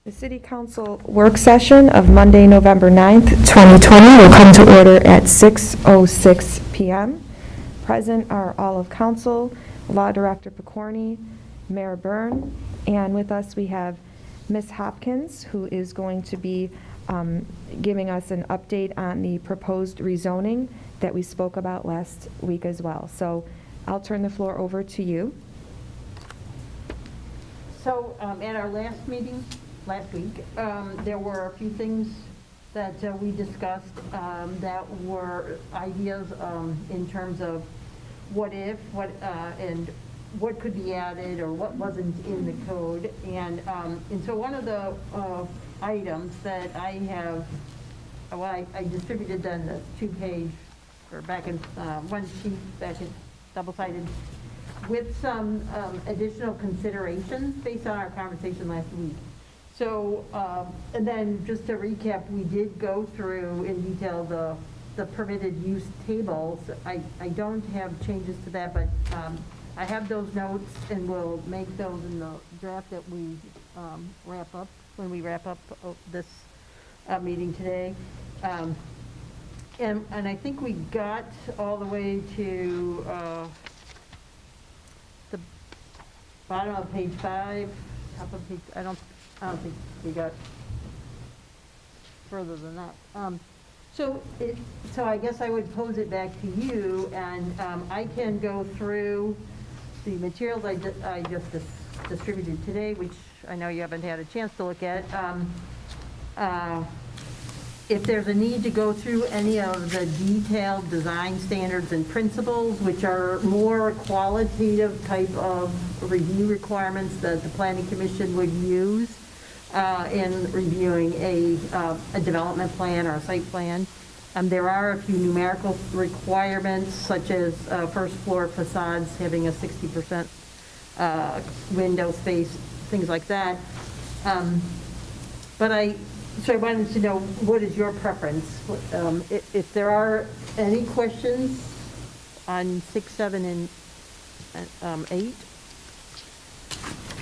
The City Council work session of Monday, November 9th, 2020 will come to order at 6:06 p.m. Present are all of council, Law Director Picorni, Mayor Byrne, and with us we have Ms. Hopkins, who is going to be giving us an update on the proposed rezoning that we spoke about last week as well. So I'll turn the floor over to you. So at our last meeting, last week, there were a few things that we discussed that were ideas in terms of what if, and what could be added or what wasn't in the code. And so one of the items that I have, well, I distributed then the two-page, or back in one sheet, back in double-sided, with some additional considerations based on our conversation last week. So, and then just to recap, we did go through in detail the permitted use tables. I don't have changes to that, but I have those notes, and we'll make those in the draft that we wrap up, when we wrap up this meeting today. And I think we got all the way to the bottom of page 5, top of page, I don't think we got further than that. So I guess I would pose it back to you, and I can go through the materials I just distributed today, which I know you haven't had a chance to look at. If there's a need to go through any of the detailed design standards and principles, which are more qualitative type of review requirements that the Planning Commission would use in reviewing a development plan or a site plan. There are a few numerical requirements, such as first floor facades having a 60% window space, things like that. So I wanted to know, what is your preference? If there are any questions on 6, 7, and 8,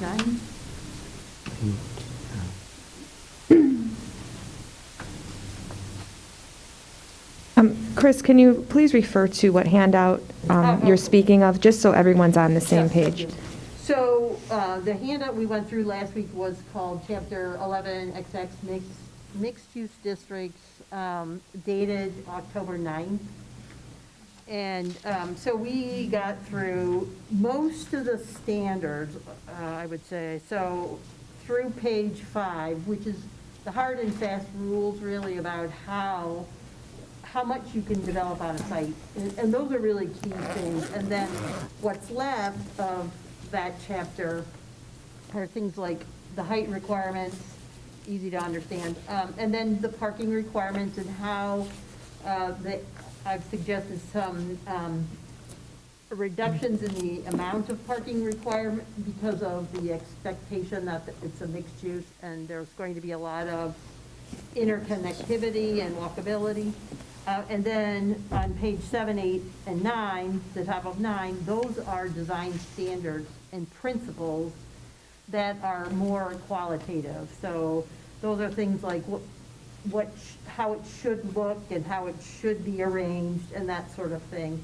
9? Chris, can you please refer to what handout you're speaking of, just so everyone's on the same page? So the handout we went through last week was called Chapter 11 XX Mixed-Use Districts, dated October 9th. And so we got through most of the standards, I would say. So through page 5, which is the hard and fast rules really about how much you can develop on a site. And those are really key things. And then what's left of that chapter are things like the height requirements, easy to understand, and then the parking requirements and how I've suggested some reductions in the amount of parking requirement because of the expectation that it's a mixed use and there's going to be a lot of interconnectivity and walkability. And then on page 7, 8, and 9, the top of 9, those are design standards and principles that are more qualitative. So those are things like how it should look and how it should be arranged and that sort of thing.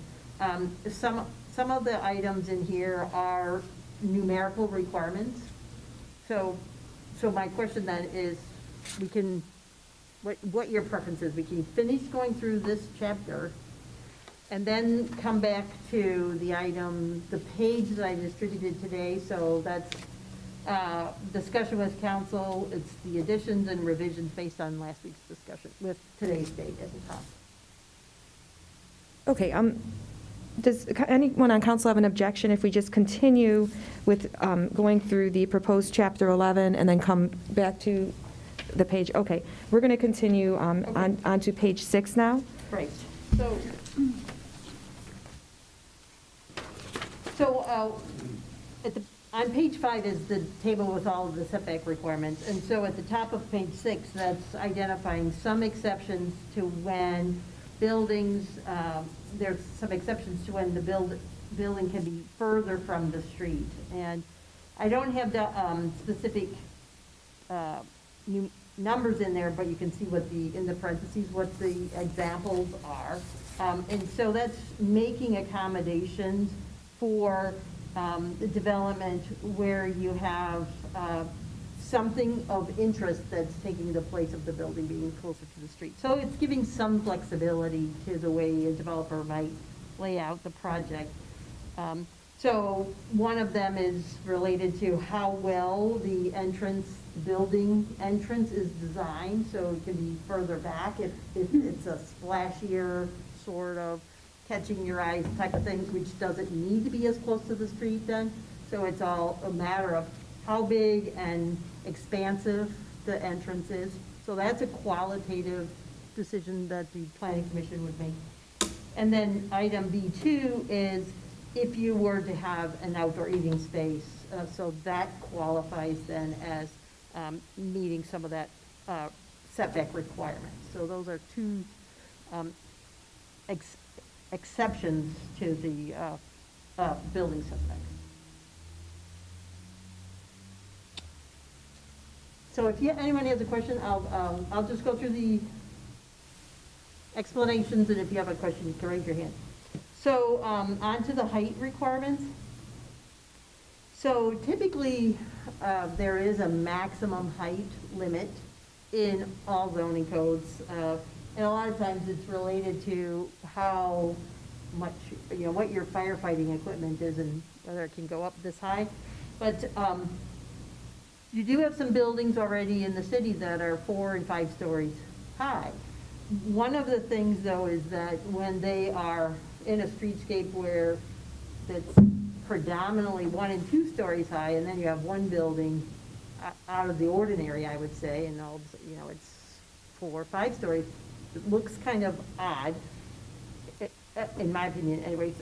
Some of the items in here are numerical requirements. So my question then is, what your preference is. We can finish going through this chapter and then come back to the item, the page that I distributed today. So that's discussion with council. It's the additions and revisions based on last week's discussion with today's date at the top. Okay, does anyone on council have an objection if we just continue with going through the proposed chapter 11 and then come back to the page? Okay, we're going to continue on to page 6 now. Right. So on page 5 is the table with all of the setback requirements, and so at the top of page 6, that's identifying some exceptions to when buildings, there's some exceptions to when the building can be further from the street. And I don't have the specific numbers in there, but you can see what in the parentheses, what the examples are. And so that's making accommodations for the development where you have something of interest that's taking the place of the building being closer to the street. So it's giving some flexibility to the way a developer might lay out the project. So one of them is related to how well the building entrance is designed, so it can be further back if it's a splashier sort of catching your eyes type of things, which doesn't need to be as close to the street then. So it's all a matter of how big and expansive the entrance is. So that's a qualitative decision that the planning commission would make. And then item B2 is if you were to have an outdoor eating space, so that qualifies then as meeting some of that setback requirements. So those are two exceptions to the building setbacks. So if anyone has a question, I'll just go through the explanations, and if you have a question, you can raise your hand. So on to the height requirements. So typically, there is a maximum height limit in all zoning codes. And a lot of times it's related to how much, what your firefighting equipment is and whether it can go up this high. But you do have some buildings already in the city that are 4 and 5 stories high. One of the things, though, is that when they are in a streetscape where that's predominantly 1 and 2 stories high, and then you have one building out of the ordinary, I would say, and it's 4 or 5 stories, it looks kind of odd, in my opinion, anyways.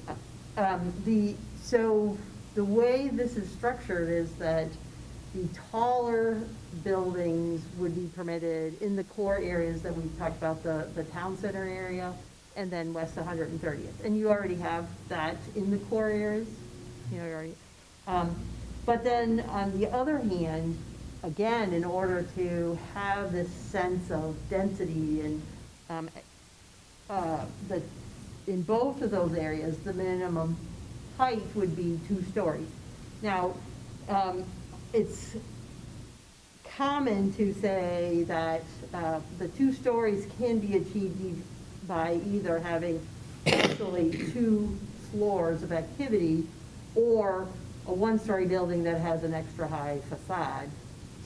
So the way this is structured is that the taller buildings would be permitted in the core areas that we've talked about, the town center area, and then west 130th. And you already have that in the core areas, but then on the other hand, again, in order to have this sense of density and in both of those areas, the minimum height would be 2 stories. Now, it's common to say that the 2 stories can be achieved by either having actually 2 floors of activity or a 1-story building that has an extra high facade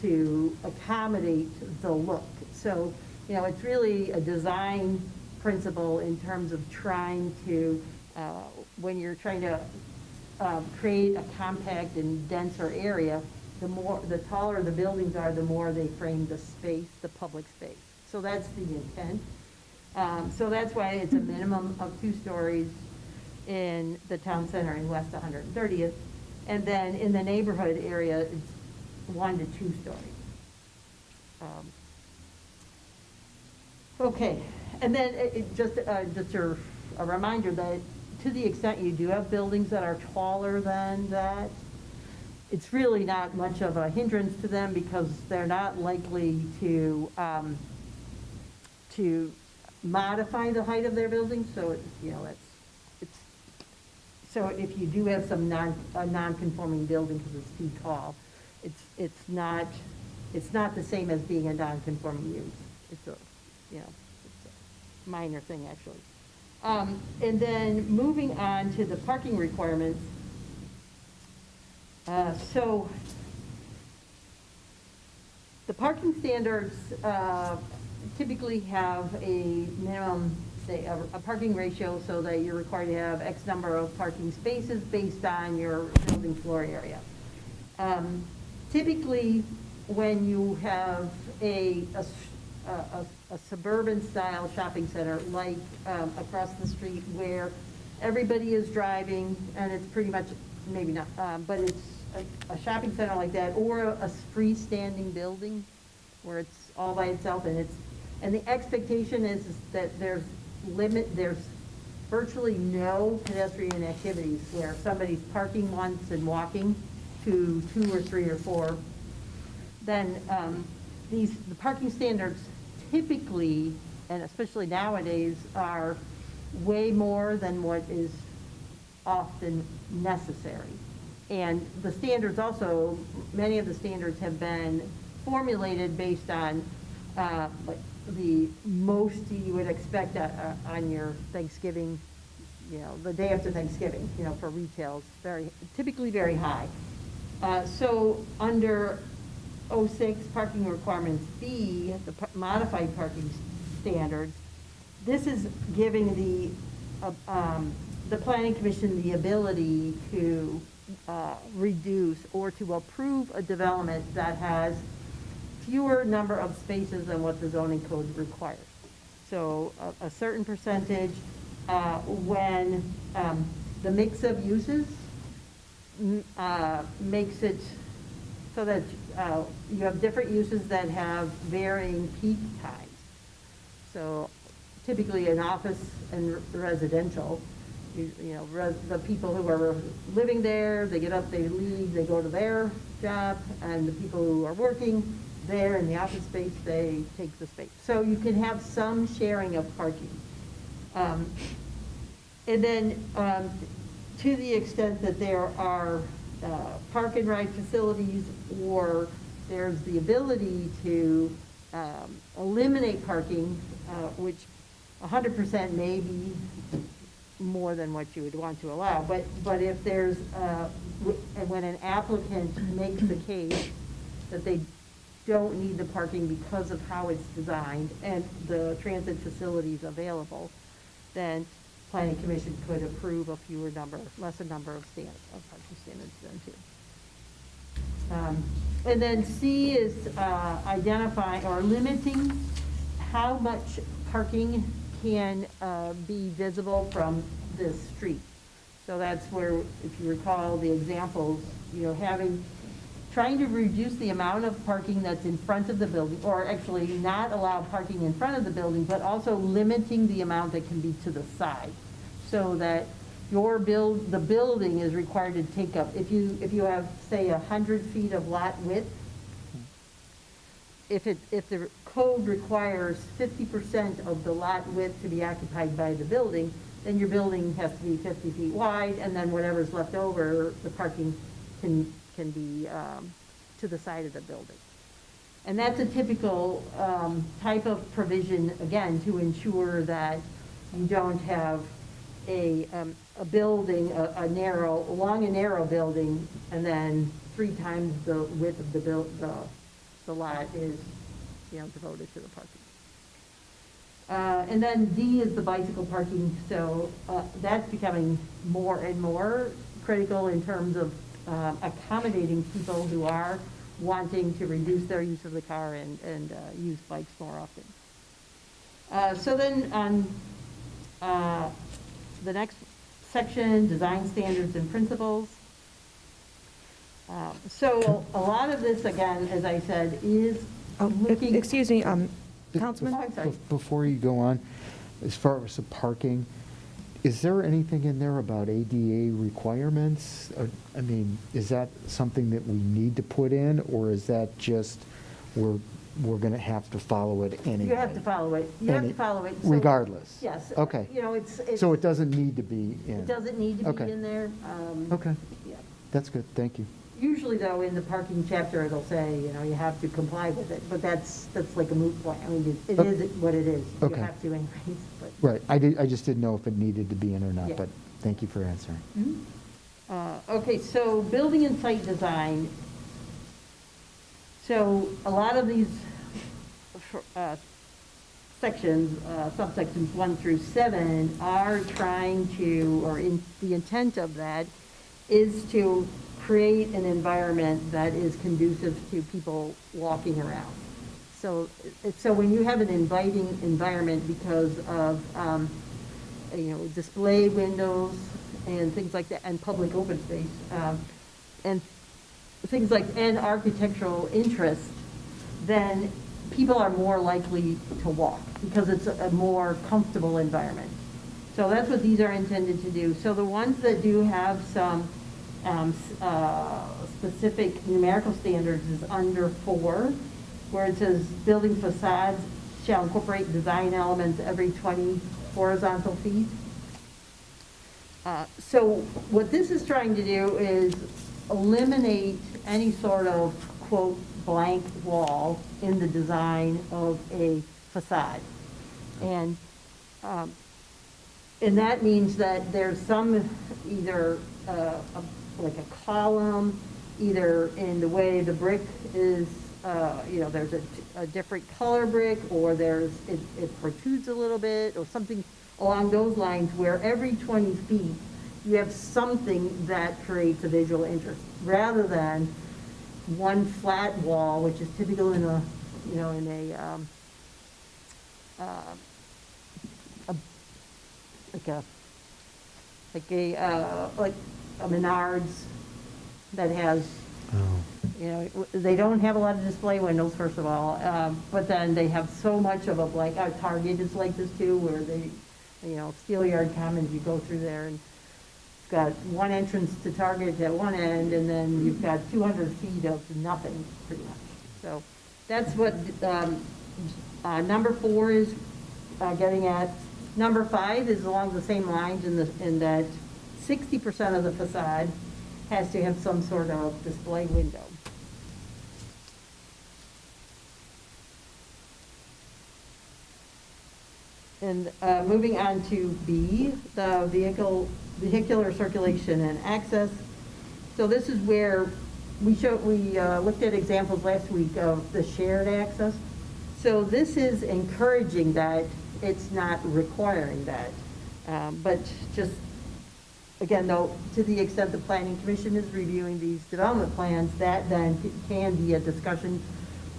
to accommodate the look. So, it's really a design principle in terms of trying to, when you're trying to create a compact and denser area, the taller the buildings are, the more they frame the space, the public space. So that's the intent. So that's why it's a minimum of 2 stories in the town center in west 130th. And then in the neighborhood area, it's 1 to 2 stories. Okay, and then just a reminder that to the extent you do have buildings that are taller than that, it's really not much of a hindrance to them because they're not likely to modify the height of their buildings. So so if you do have some non-conforming building because it's too tall, it's not the same as being a non-conforming use. It's a minor thing actually. And then moving on to the parking requirements. So the parking standards typically have a minimum, say, a parking ratio so that you're required to have X number of parking spaces based on your building floor area. Typically, when you have a suburban style shopping center like across the street where everybody is driving and it's pretty much, maybe not, but it's a shopping center like that, or a freestanding building where it's all by itself, and the expectation is that there's virtually no pedestrian activities where somebody's parking once and walking to 2 or 3 or 4, then the parking standards typically, and especially nowadays, are way more than what is often necessary. And the standards also, many of the standards have been formulated based on like the most you would expect on your Thanksgiving, the day after Thanksgiving, for retail, it's typically very high. So under 06 parking requirements B, the modified parking standards, this is giving the planning commission the ability to reduce or to approve a development that has fewer number of spaces than what the zoning code requires. So a certain percentage when the mix of uses makes it so that you have different uses that have varying peak times. So typically in office and residential, the people who are living there, they get up, they leave, they go to their job, and the people who are working there in the office space, they take the space. So you can have some sharing of parking. And then to the extent that there are park and ride facilities, or there's the ability to eliminate parking, which 100% may be more than what you would want to allow. But if there's, when an applicant makes the case that they don't need the parking because of how it's designed and the transit facilities available, then planning commission could approve a lesser number of parking standards then too. And then C is identifying or limiting how much parking can be visible from the street. So that's where, if you recall the examples, trying to reduce the amount of parking that's in front of the building, or actually not allow parking in front of the building, but also limiting the amount that can be to the side, so that the building is required to take up, if you have, say, 100 feet of lot width, if the code requires 50% of the lot width to be occupied by the building, then your building has to be 50 feet wide, and then whatever's left over, the parking can be to the side of the building. And that's a typical type of provision, again, to ensure that you don't have a building, a long and narrow building, and then 3 times the width of the lot is, devoted to the parking. And then D is the bicycle parking. So that's becoming more and more critical in terms of accommodating people who are wanting to reduce their use of the car and use bikes more often. So then on the next section, design standards and principles. So a lot of this, again, as I said, is looking... Excuse me, Councilman? Oh, I'm sorry. Before you go on, as far as the parking, is there anything in there about ADA requirements? I mean, is that something that we need to put in, or is that just we're going to have to follow it anyway? You have to follow it. You have to follow it. So, regardless? Yes. Okay. It's... So it doesn't need to be in? It doesn't need to be Okay. in there. Okay. Yeah. That's good. Thank you. Usually, though, in the parking chapter, it'll say, you have to comply with it, but that's like a moot point. I mean, it is what it is. Okay. You have to anyways. But. Right. I just didn't know if it needed to be in or not, Yeah. but thank you for answering. Mm-hmm. Okay, so building and site design. So a lot of these sections, subsections 1 through 7, are trying to, or in the intent of that, is to create an environment that is conducive to people walking around. So when you have an inviting environment because of, display windows and things like that, and public open space, and things like, and architectural interest, then people are more likely to walk because it's a more comfortable environment. So that's what these are intended to do. So the ones that do have some specific numerical standards is under 4. where it says building facades shall incorporate design elements every 20 horizontal feet. So what this is trying to do is eliminate any sort of, quote, blank wall in the design of a facade. And that means that there's some, either like a column, either in the way the brick is, there's a different color brick, or it protrudes a little bit, or something along those lines, where every 20 feet you have something that creates a visual interest, rather than one flat wall, which is typical in a like a Menards that has, they don't have a lot of display windows, first of all, but then they have so much of a blank. Target is like this too, where they, Steelyard Commons, you go through there and it's got one entrance to Target at one end, and then you've got 200 feet of nothing, pretty much. So that's what number 4 is getting at. Number 5 is along the same lines in that 60% of the facade has to have some sort of display window. And moving on to B, the vehicular circulation and access. So this is where we looked at examples last week of the shared access. So this is encouraging that, it's not requiring that. But just, again, though, to the extent the Planning Commission is reviewing these development plans, that then can be a discussion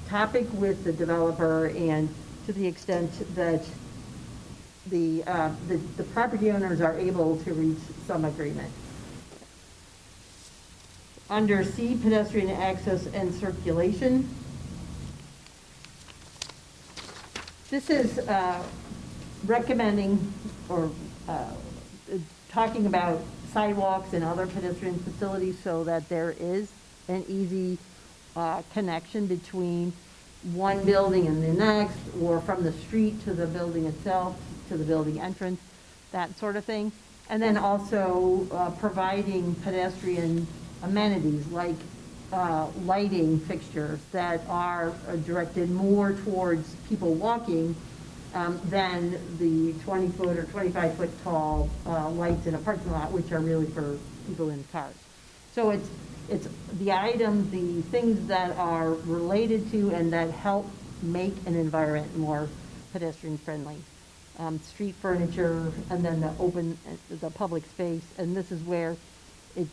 topic with the developer, and to the extent that the property owners are able to reach some agreement. Under C, pedestrian access and circulation. This is recommending or talking about sidewalks and other pedestrian facilities so that there is an easy connection between one building and the next, or from the street to the building itself, to the building entrance, that sort of thing. And then also providing pedestrian amenities like lighting fixtures that are directed more towards people walking than the 20-foot or 25-foot tall lights in a parking lot, which are really for people in cars. So it's the items, the things that are related to and that help make an environment more pedestrian friendly. Street furniture, and then the public space, and this is where it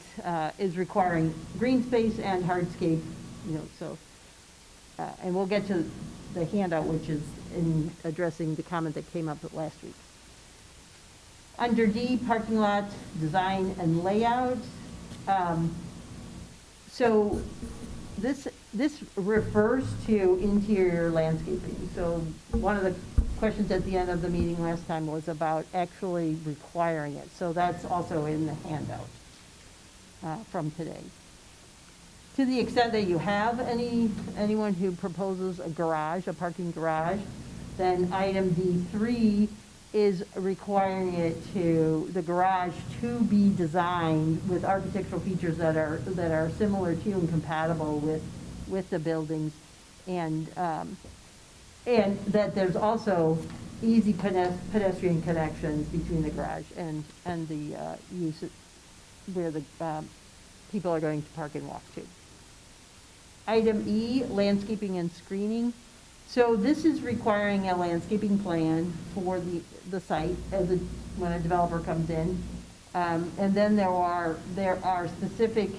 is requiring green space and hardscape, and we'll get to the handout, which is in addressing the comment that came up last week. Under D, parking lot design and layout. So this refers to interior landscaping. So one of the questions at the end of the meeting last time was about actually requiring it. So that's also in the handout from today. To the extent that you have anyone who proposes a garage, a parking garage, then item D3 is requiring the garage to be designed with architectural features that are similar to and compatible with the buildings, and that there's also easy pedestrian connections between the garage and the use where the people are going to park and walk to. Item E, landscaping and screening. So this is requiring a landscaping plan for the site when a developer comes in. And then there are specific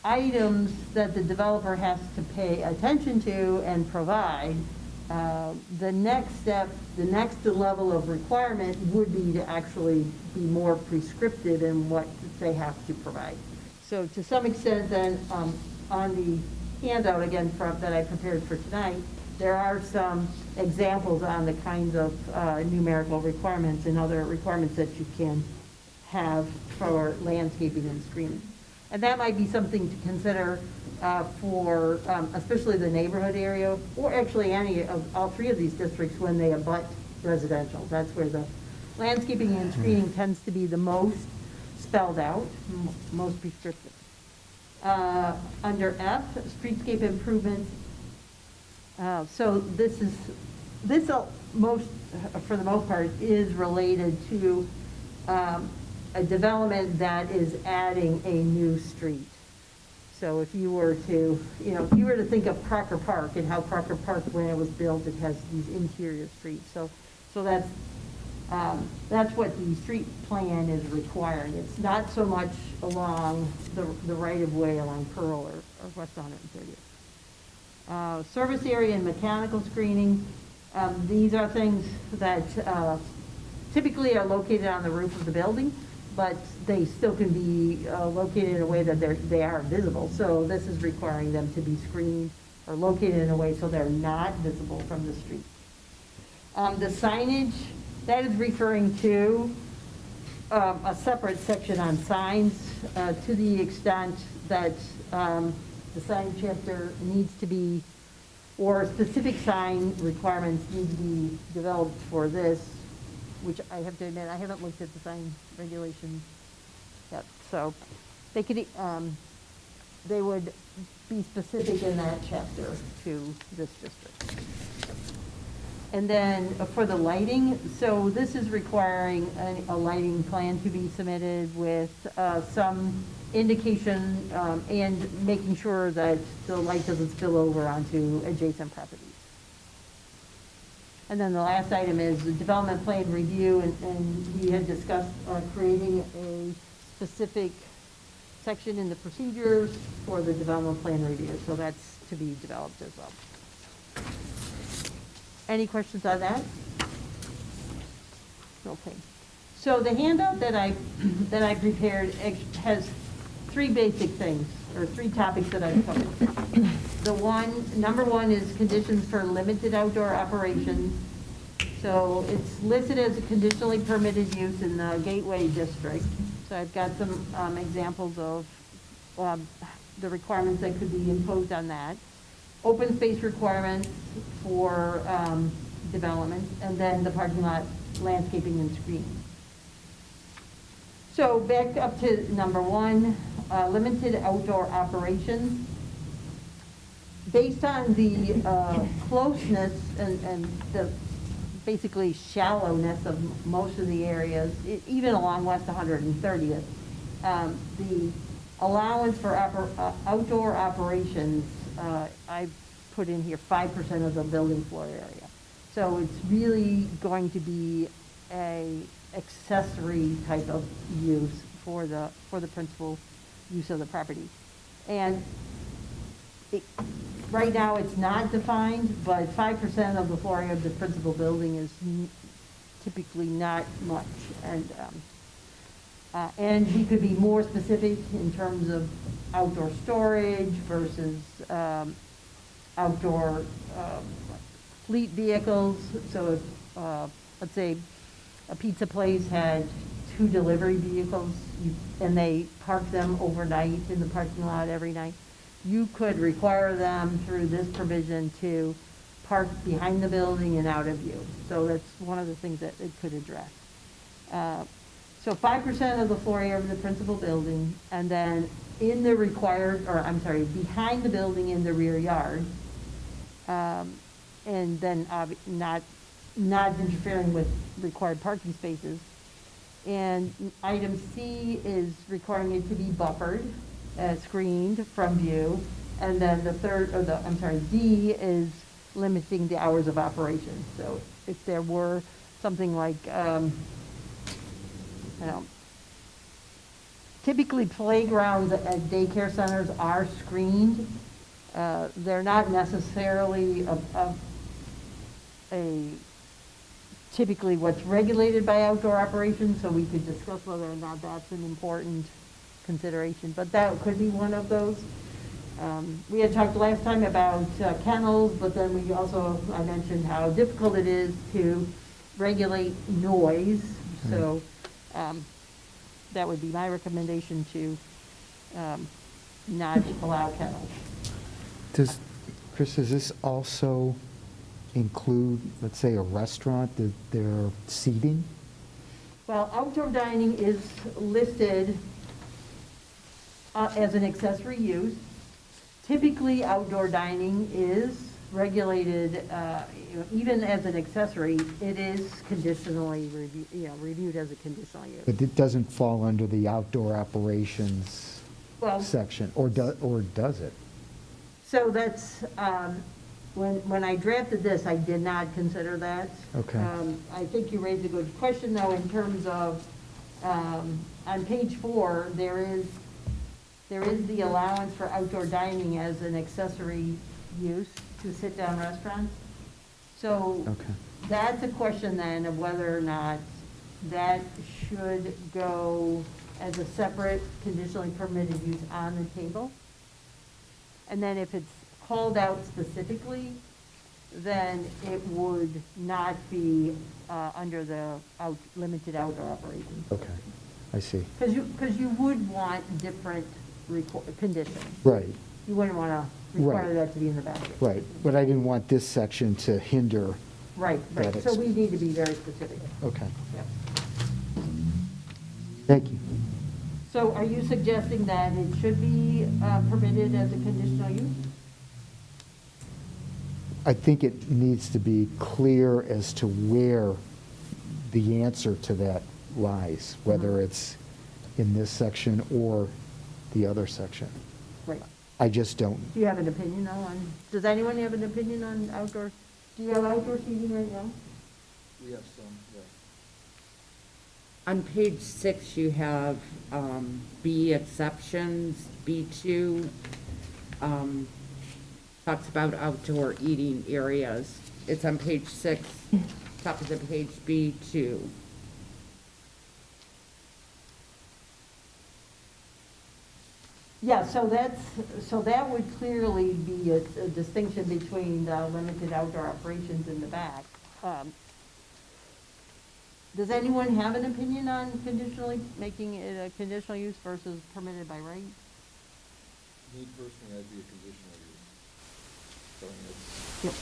items that the developer has to pay attention to and provide. The next step, the next level of requirement would be to actually be more prescriptive in what they have to provide. So to some extent then, on the handout again that I prepared for tonight, there are some examples on the kinds of numerical requirements and other requirements that you can have for landscaping and screening. And that might be something to consider for especially the neighborhood area, or actually any of all three of these districts when they abut residential. That's where the landscaping and screening tends to be the most spelled out, most prescriptive. Under F, streetscape improvements. So this most, for the most part, is related to a development that is adding a new street. So if you were to, if you were to think of Crocker Park and how Crocker Park, when it was built, it has these interior streets. So that's what the street plan is requiring. It's not so much along the right-of-way along Pearl or West 130th. Service area and mechanical screening. These are things that typically are located on the roof of the building, but they still can be located in a way that they are visible. So this is requiring them to be screened or located in a way so they're not visible from the street. The signage, that is referring to a separate section on signs to the extent that the sign chapter needs to be, or specific sign requirements need to be developed for this, which I have to admit, I haven't looked at the sign regulations yet. So they could, they would be specific in that chapter to this district. And then for the lighting, so this is requiring a lighting plan to be submitted with some indication and making sure that the light doesn't spill over onto adjacent properties. And then the last item is the development plan review, and we had discussed creating a specific section in the procedures for the development plan review, so that's to be developed as well. Any questions on that? Okay. So the handout that I prepared has three basic things, or three topics that I've covered. Number one is conditions for limited outdoor operations. So it's listed as a conditionally permitted use in the Gateway District. So I've got some examples of the requirements that could be imposed on that. Open space requirements for development, and then the parking lot landscaping and screening. So back up to number one, limited outdoor operations. Based on the closeness and the basically shallowness of most of the areas, even along West 130th, the allowance for outdoor operations, I've put in here 5% of the building floor area. So it's really going to be a accessory type of use for the principal use of the property. And right now it's not defined, but 5% of the floor area of the principal building is typically not much. And we could be more specific in terms of outdoor storage versus outdoor fleet vehicles. So if, let's say, a pizza place had 2 delivery vehicles and they park them overnight in the parking lot every night, you could require them through this provision to park behind the building and out of view. So that's one of the things that it could address. So 5% of the floor area of the principal building, and then in the behind the building in the rear yard, and then not interfering with required parking spaces. And item C is requiring it to be buffered, screened from view. And then D is limiting the hours of operation. So if there were something like, typically playgrounds at daycare centers are screened. They're not necessarily typically what's regulated by outdoor operations, so we could discuss whether or not that's an important consideration, but that could be one of those. We had talked last time about kennels, but then I mentioned how difficult it is to regulate noise, so that would be my recommendation to not allow kennels. Chris, does this also include, let's say, a restaurant, their seating? Well, outdoor dining is listed as an accessory use. Typically, outdoor dining is regulated, even as an accessory, it is conditionally reviewed as a conditional use. But it doesn't fall under the outdoor operations Well, section, or does it? so that's, when I drafted this, I did not consider that. Okay. I think you raised a good question, though, in terms of, on page 4, there is the allowance for outdoor dining as an accessory use to sit-down restaurants. So Okay. that's a question then of whether or not that should go as a separate conditionally permitted use on the table. And then if it's called out specifically, then it would not be under the limited outdoor operations. Okay, I see. Because you would want different conditions. Right, You wouldn't want to require Right. that to be in the back. right. But I didn't want this section to hinder. Right, right. That So we need to be very specific. Okay, Yep. thank you. So are you suggesting that it should be permitted as a conditional use? I think it needs to be clear as to where the answer to that lies, whether it's in this section or the other section. Right. I just don't. Do you have an opinion though on, does anyone have an opinion on outdoor, do you have outdoor seating right now? We have some, yeah. On page 6, you have B exceptions, B2 talks about outdoor eating areas. It's on page 6, top of the page, B2. Yeah, so that would clearly be a distinction between the limited outdoor operations in the back. Does anyone have an opinion on conditionally, making it a conditional use versus permitted by right? Me personally, I'd be a conditional use. So it's, Yep.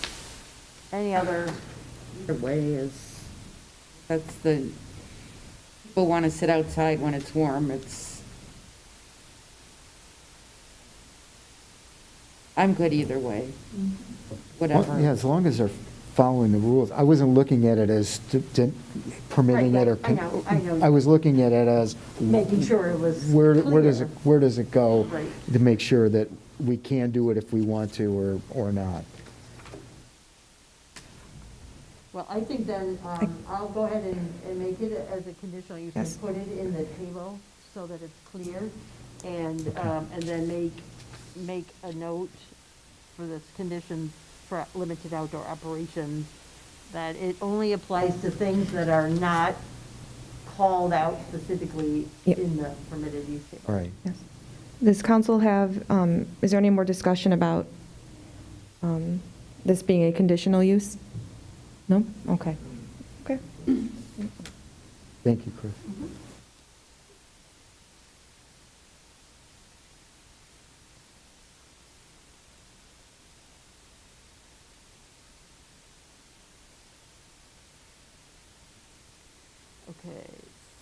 Any other, Either way is, that's the, people want to sit outside when it's warm, I'm good either way, whatever. Yeah, as long as they're following the rules. I wasn't looking at it as permitting Right, it or. right. I know. I was looking at it as. making sure it was Where does clear. where does it go? Right. To make sure that we can do it if we want to or not. Well, I think then, I'll go ahead and make it as a conditional use Yes. and put it in the table so that it's clear. And then make a note for this condition for limited outdoor operations, that it only applies to things that are not called out specifically Yep. in the permitted use table. All right. Yes. Does council have, is there any more discussion about this being a conditional use? No? Okay. Okay. Thank you, Chris. Okay,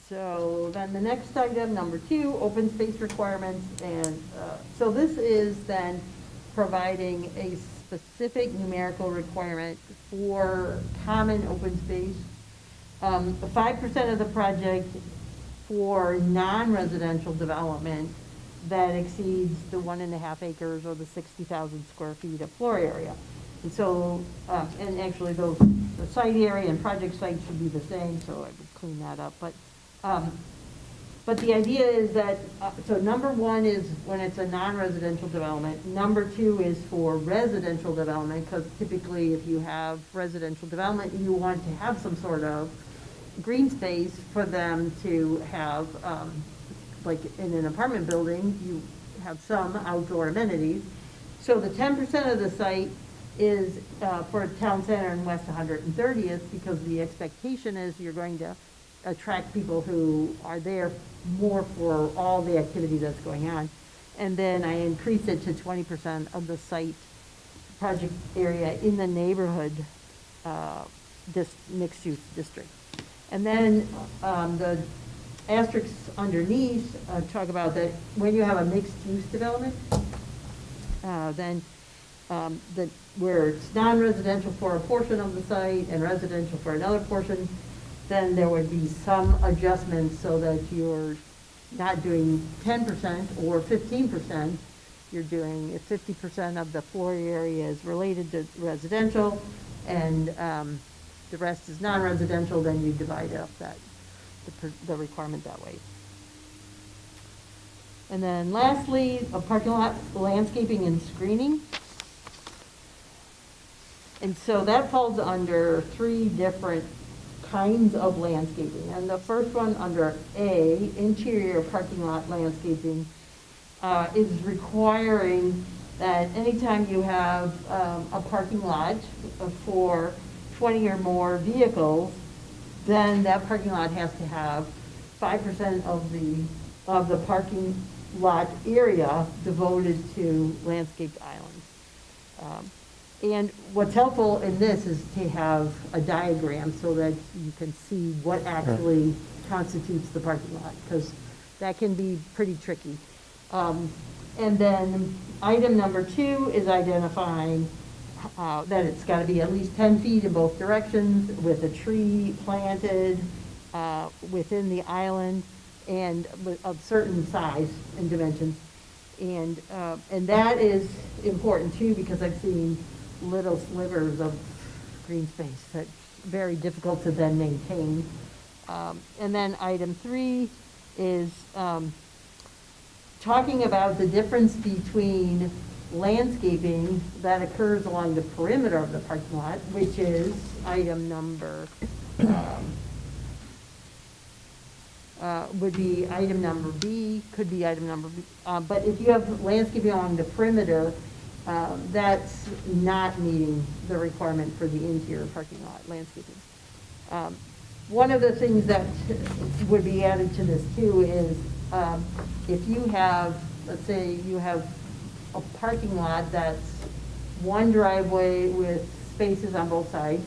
so then the next item, number 2, open space requirements, and so this is then providing a specific numerical requirement for common open space. 5% of the project for non-residential development that exceeds the 1.5 acres or the 60,000 square feet of floor area. And so, and actually the site area and project site should be the same, so I would clean that up. But the idea is that, so number 1 is when it's a non-residential development. Number 2 is for residential development, because typically if you have residential development, you want to have some sort of green space for them to have, like in an apartment building, you have some outdoor amenities. So the 10% of the site is for town center in West 130th, because the expectation is you're going to attract people who are there more for all the activity that's going on. And then I increased it to 20% of the site project area in the neighborhood, this mixed-use district. And then the asterisks underneath talk about that when you have a mixed-use development, then where it's non-residential for a portion of the site and residential for another portion, then there would be some adjustments so that you're not doing 10% or 15%. You're doing, if 50% of the floor area is related to residential and the rest is non-residential, then you divide up the requirement that way. And then lastly, a parking lot landscaping and screening. And so that falls under 3 different kinds of landscaping. And the first one under A, interior parking lot landscaping, is requiring that anytime you have a parking lot for 20 or more vehicles, then that parking lot has to have 5% of the parking lot area devoted to landscaped islands. And what's helpful in this is to have a diagram so that you can see what actually constitutes the parking lot, because that can be pretty tricky. And then item number 2 is identifying that it's got to be at least 10 feet in both directions with a tree planted within the island and of certain size and dimensions. And that is important too, because I've seen little slivers of green space that's very difficult to then maintain. And then item 3 is talking about the difference between landscaping that occurs along the perimeter of the parking lot, which is item number, would be item number B, could be item number B. But if you have landscaping along the perimeter, that's not meeting the requirement for the interior parking lot landscaping. One of the things that would be added to this too is if you have, let's say you have a parking lot that's one driveway with spaces on both sides,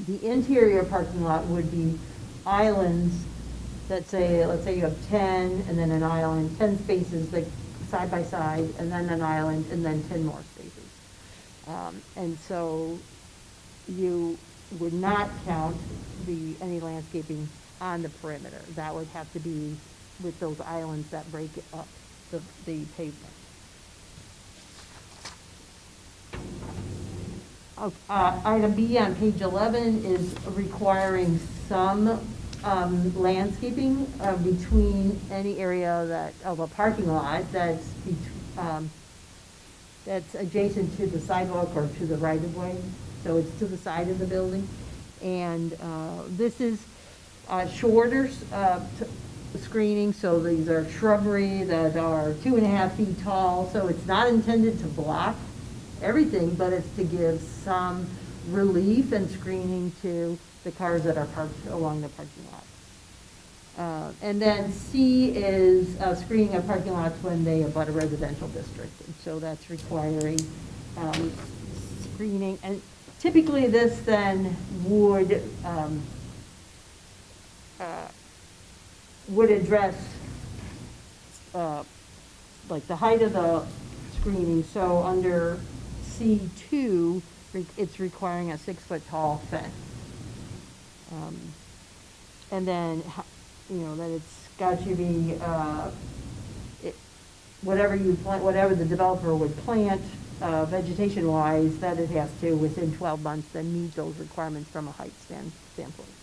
the interior parking lot would be islands that say, let's say you have 10 and then an island, 10 spaces like side by side, and then an island, and then 10 more spaces. And so you would not count any landscaping on the perimeter. That would have to be with those islands that break up the pavement. Item B on page 11 is requiring some landscaping between any area of a parking lot that's adjacent to the sidewalk or to the right-of-way. So it's to the side of the building. And this is shorter screening, so these are shrubbery that are 2.5 feet tall. So it's not intended to block everything, but it's to give some relief and screening to the cars that are parked along the parking lot. And then C is screening of parking lots when they abut a residential district. And so that's requiring screening. And typically this then would address like the height of the screening. So under C2, it's requiring a 6-foot tall fence. And then, that it's got to be, whatever you plant, whatever the developer would plant, vegetation-wise, that it has to, within 12 months, then meet those requirements from a height standpoint.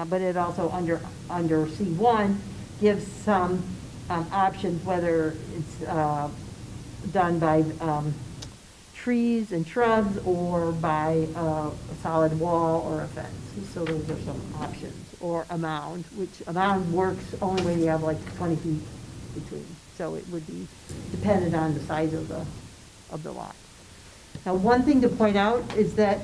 But it also, under C1, gives some options, whether it's done by trees and shrubs or by a solid wall or a fence. So those are some options. Or a mound, which a mound works only when you have like 20 feet between. So it would be dependent on the size of the lot. Now, one thing to point out is that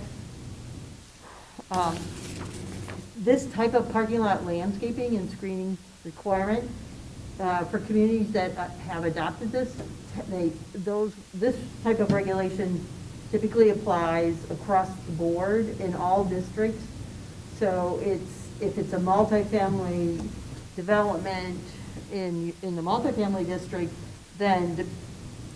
this type of parking lot landscaping and screening requirement For communities that have adopted this, this type of regulation typically applies across the board in all districts. So if it's a multifamily development in the multifamily district, then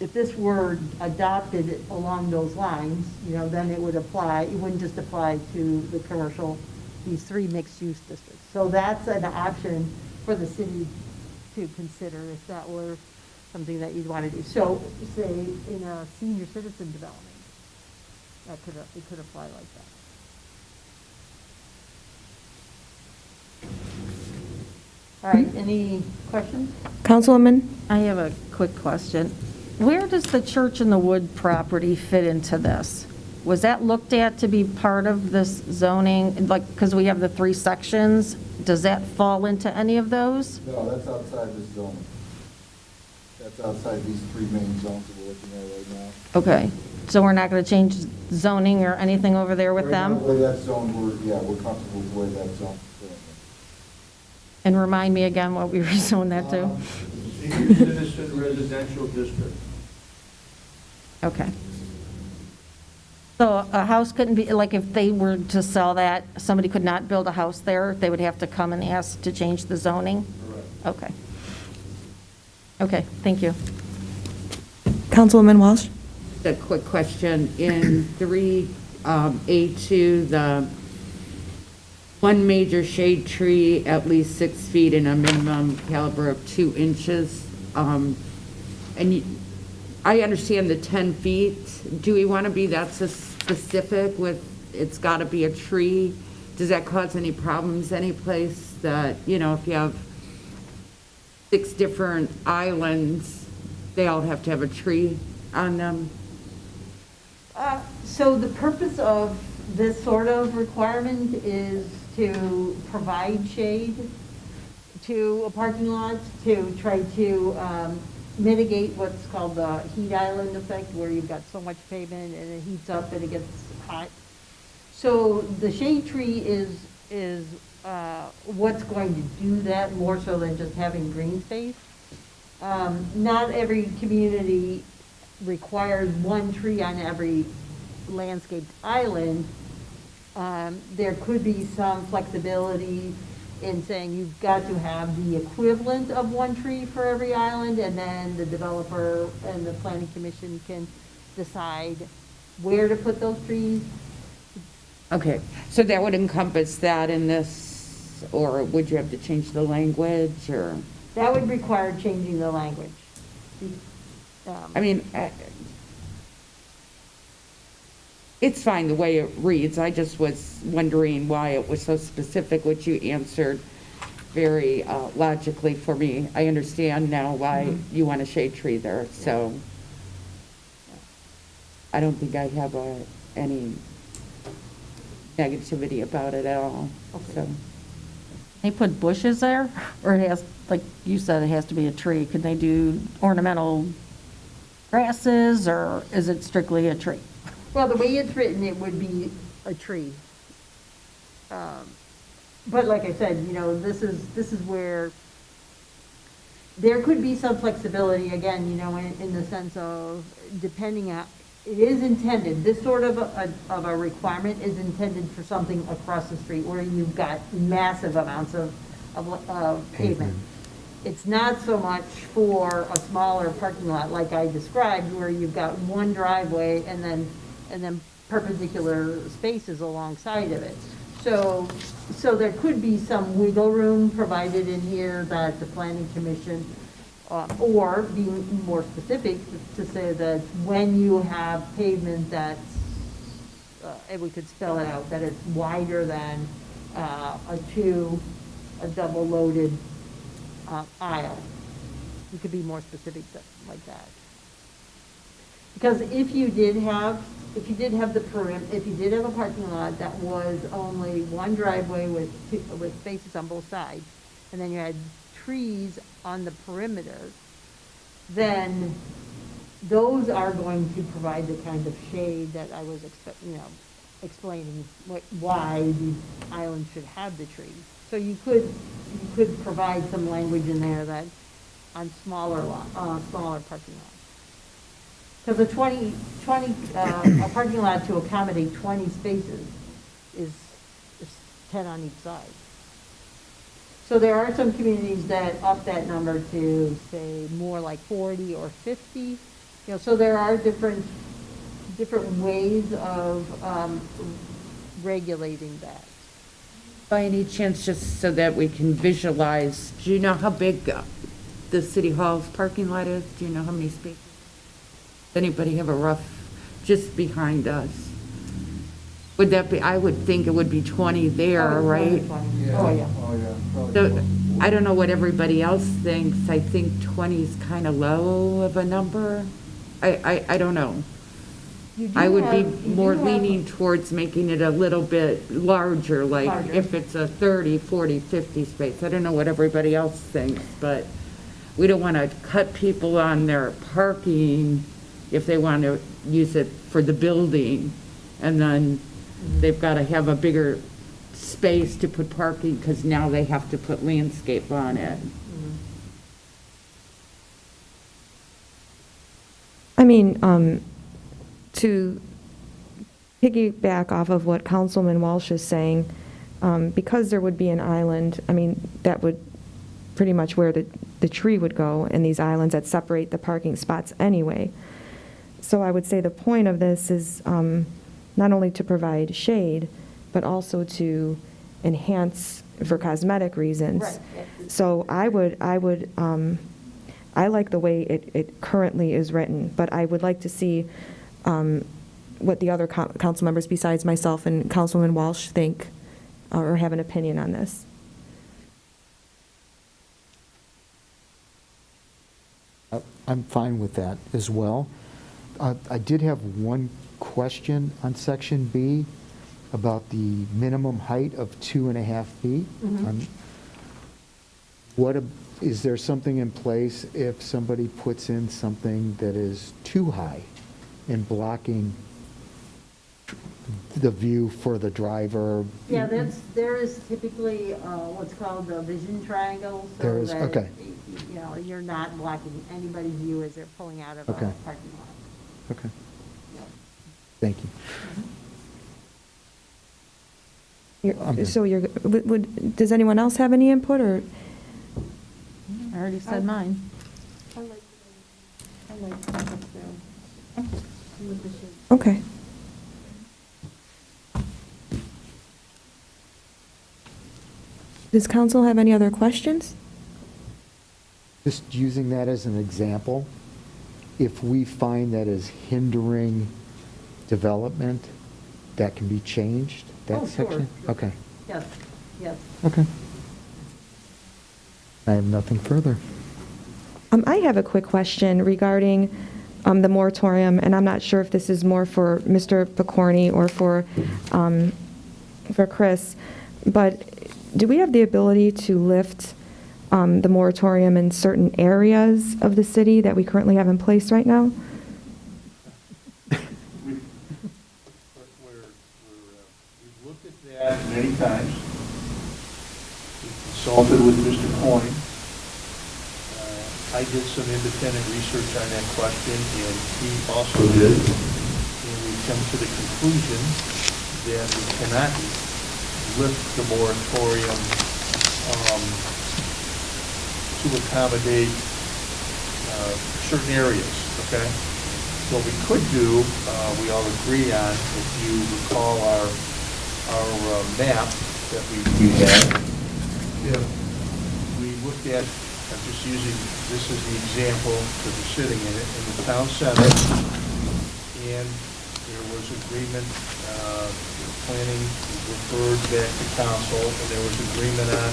if this were adopted along those lines, then it would apply, it wouldn't just apply to the commercial, these 3 mixed-use districts. So that's an option for the city to consider if that were something that you'd want to do. So say in a senior citizen development, it could apply like that. All right, any questions? Councilwoman? I have a quick question. Where does the Church in the Wood property fit into this? Was that looked at to be part of this zoning, like, because we have the 3 sections? Does that fall into any of those? No, that's outside this zone. That's outside these 3 main zones that we're looking at right now. Okay, so we're not going to change zoning or anything over there with Right now, them? the way that zone, we're comfortable with the way that zone is currently. And remind me again what we rezoned that to? Senior citizen residential district. Okay. So a house couldn't be, like, if they were to sell that, somebody could not build a house there? They would have to come and ask to change the zoning? Correct. Okay. Okay, thank you. Councilwoman Walsh? Just a quick question. In 3A2, the one major shade tree at least 6 feet and a minimum caliber of 2 inches. I understand the 10 feet. Do we want to be that specific with, it's got to be a tree? Does that cause any problems any place that, if you have 6 different islands, they all have to have a tree on them? So the purpose of this sort of requirement is to provide shade to a parking lot, to try to mitigate what's called the heat island effect, where you've got so much pavement and it heats up and it gets hot. So the shade tree is what's going to do that, more so than just having green space. Not every community requires 1 tree on every landscaped island. There could be some flexibility in saying you've got to have the equivalent of 1 tree for every island, and then the developer and the planning commission can decide where to put those trees. Okay, so that would encompass that in this, or would you have to change the language, or? That would require changing the language. I mean, it's fine the way it reads. I just was wondering why it was so specific, which you answered very logically for me. I understand now why you want a shade tree there, so I don't think I have any negativity about it at all, so. They put bushes there, or it has, like you said, it has to be a tree? Could they do ornamental grasses, or is it strictly a tree? Well, the way it's written, it would be a tree. But like I said, this is where there could be some flexibility, again, in the sense of, depending on, it is intended, this sort of a requirement is intended for something across the street where you've got massive amounts of pavement. It's not so much for a smaller parking lot like I described, where you've got 1 driveway and then perpendicular spaces alongside of it. So there could be some wiggle room provided in here that the planning commission, or being more specific, to say that when you have pavement that's, and we could spell it out, that it's wider than a double loaded aisle. You could be more specific like that. Because if you did have the perimeter, if you did have a parking lot that was only 1 driveway with spaces on both sides, and then you had trees on the perimeter, then those are going to provide the kind of shade that I was explaining why the island should have the trees. So you could provide some language in there that on smaller smaller parking lots. Because a a parking lot to accommodate 20 spaces is 10 on each side. So there are some communities that up that number to, say, more like 40 or 50. You know, so there are different ways of regulating that. By any chance, just so that we can visualize, do you know how big the city hall's parking lot is? Do you know how many spaces? Does anybody have a rough, just behind us? Would that be, I would think it would be 20 there, right? Oh, yeah. Oh, yeah. Probably So, close. I don't know what everybody else thinks. I think 20 is kind of low of a number. I don't know. You do I would be have- you more do have- leaning towards making it a little bit larger, like Larger. if it's a 30, 40, 50 space. I don't know what everybody else thinks, but we don't want to cut people on their parking if they want to use it for the building. And then they've got to have a bigger space to put parking because now they have to put landscape on it. I mean, to piggyback off of what Councilman Walsh is saying, because there would be an island, I mean, that would pretty much where the tree would go, and these islands that separate the parking spots anyway. So I would say the point of this is not only to provide shade, but also to enhance for cosmetic reasons. Right. So I like the way it currently is written, but I would like to see what the other council members besides myself and Councilman Walsh think or have an opinion on this. I'm fine with that as well. I did have one question on section B about the minimum height of 2.5 feet. Is there something in place if somebody puts in something that is too high and blocking the view for the driver? Yeah, there is typically what's called the vision triangle, There so is, that, okay. you know, you're not blocking anybody's view as they're pulling out of a Okay. parking lot. Okay, thank you. So does anyone else have any input, or? I already said mine. I like that up there. With the shade. Okay. Does council have any other questions? Just using that as an example, if we find that is hindering development, that can be changed, that Oh, sure. section? Okay, Yes, yes. okay. I have nothing further. I have a quick question regarding the moratorium, and I'm not sure if this is more for Mr. Picorni or for Chris, but do we have the ability to lift the moratorium in certain areas of the city that we currently have in place right now? We've looked at that many times. We consulted with Mr. Coyne. I did some independent research on that question, and he also did. And we've come to the conclusion that we cannot lift the moratorium to accommodate certain areas, okay? What we could do, we all agree on, if you recall our map that we had, if we looked at, I'm just using, this is the example, because we're sitting in it, in the town center, and there was agreement, planning referred back to council, and there was agreement on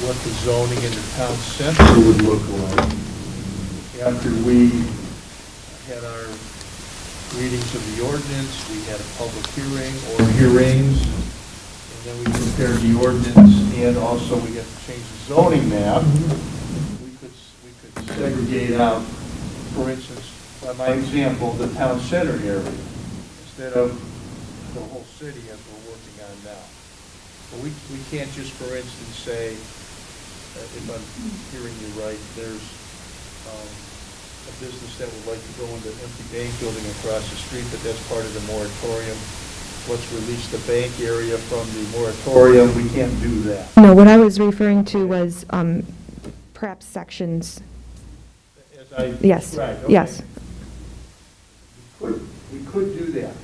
what the zoning in the town center would look like. After we had our readings of the ordinance, we had a public hearing or hearings, and then we prepared the ordinance, and also we got to change the zoning map. We could segregate out, for instance, by my example, the town center area, instead of the whole city as we're working on now. But we can't just, for instance, say, if I'm hearing you right, there's a business that would like to go into an empty bank building across the street, but that's part of the moratorium. Let's release the bank area from the moratorium. We can't do that. No, what I was referring to was perhaps sections. As I Yes, described, okay. yes. We could do that.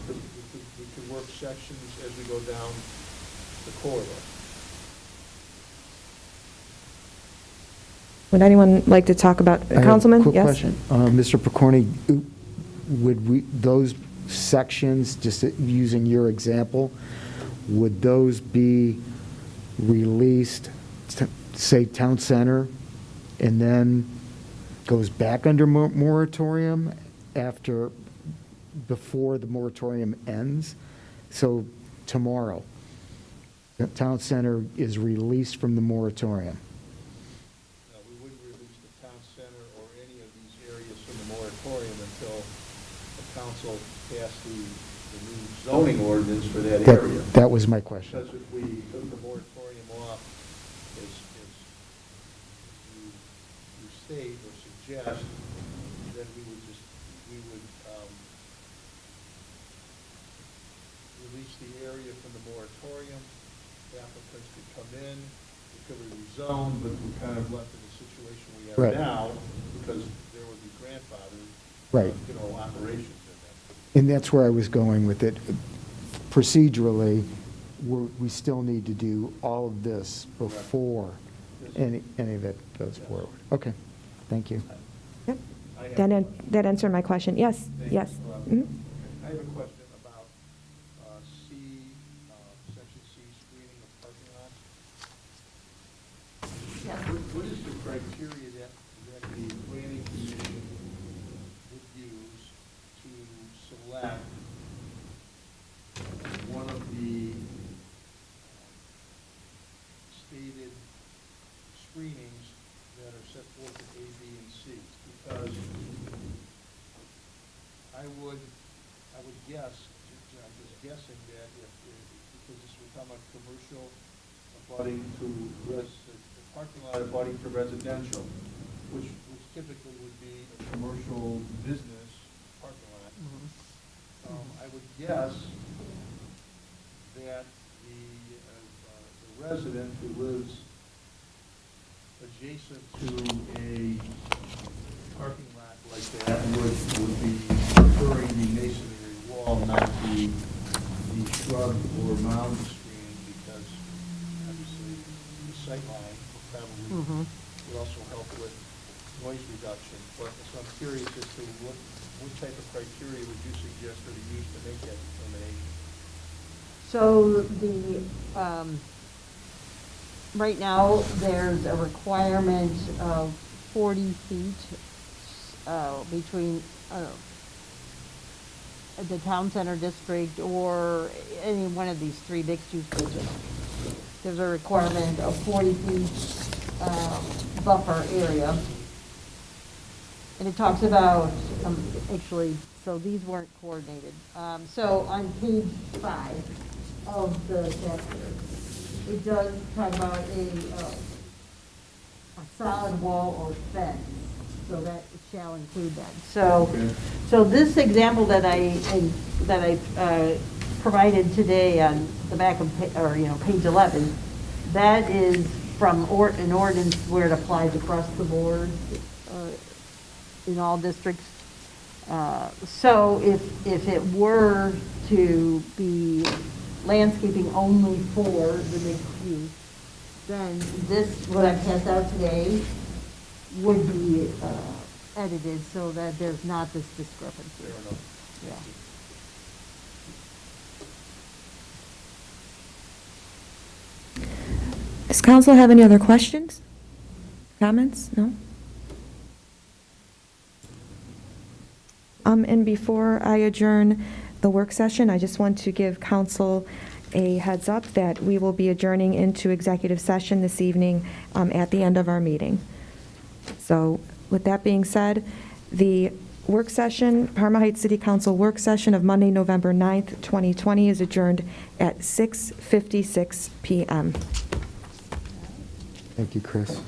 We could work sections as we go down the corridor. Would anyone like to talk about, I have a Councilman? quick Yes? question. Mr. Picorni, would we, those sections, just using your example, would those be released, say, town center, and then goes back under moratorium before the moratorium ends? So tomorrow, the town center is released from the moratorium. No, we wouldn't release the town center or any of these areas from the moratorium until the council passed the new zoning ordinance for that area. That was my question. Because if we took the moratorium off, as you state or suggest, then we would release the area from the moratorium. Applicants could come in, it could be rezoned, but we're kind of left in the situation we Right. are now, because there would be grandfathered, Right. operations in there. And that's where I was going with it. Procedurally, we still need to do all of this before any of it goes forward. Okay, thank you. Yep. I have- That answered my question. Yes, Thank yes. you. Mhm. I have a question about section C, screening of parking lots. What is the criteria that the planning commission would use to select one of the stated screenings that are set forth in A, B, and C? Because I would guess, I'm just guessing that because this would come on commercial abutting to the parking lot abutting to residential, which typically would be a commercial business parking lot. I would guess that the resident who lives adjacent to a parking lot like that would be preferring the masonry wall, not the shrub or mound screening, because obviously the sightline will probably would also help with noise reduction. But so I'm curious as to what type of criteria would you suggest for the use to make that determination? So right now, there's a requirement of 40 feet between the town center district or any one of these three mixed-use districts. There's a requirement of 40 feet buffer area. And it talks about, actually, so these weren't coordinated. So on page 5 of the chapter, it does talk about a solid wall or fence, so that it shall include that. So this example that I provided today on the back of, page 11, that is from an ordinance where it applies across the board in all districts. So if it were to be landscaping only for the mixed use, then this, what I passed out today, would be edited so that there's not this discrepancy. Fair enough. Yeah. Does council have any other questions? Comments? No? And before I adjourn the work session, I just want to give council a heads up that we will be adjourning into executive session this evening at the end of our meeting. So with that being said, the work session, Parma Heights City Council work session of Monday, November 9th, 2020 is adjourned at 6:56 p.m. Thank you, Chris.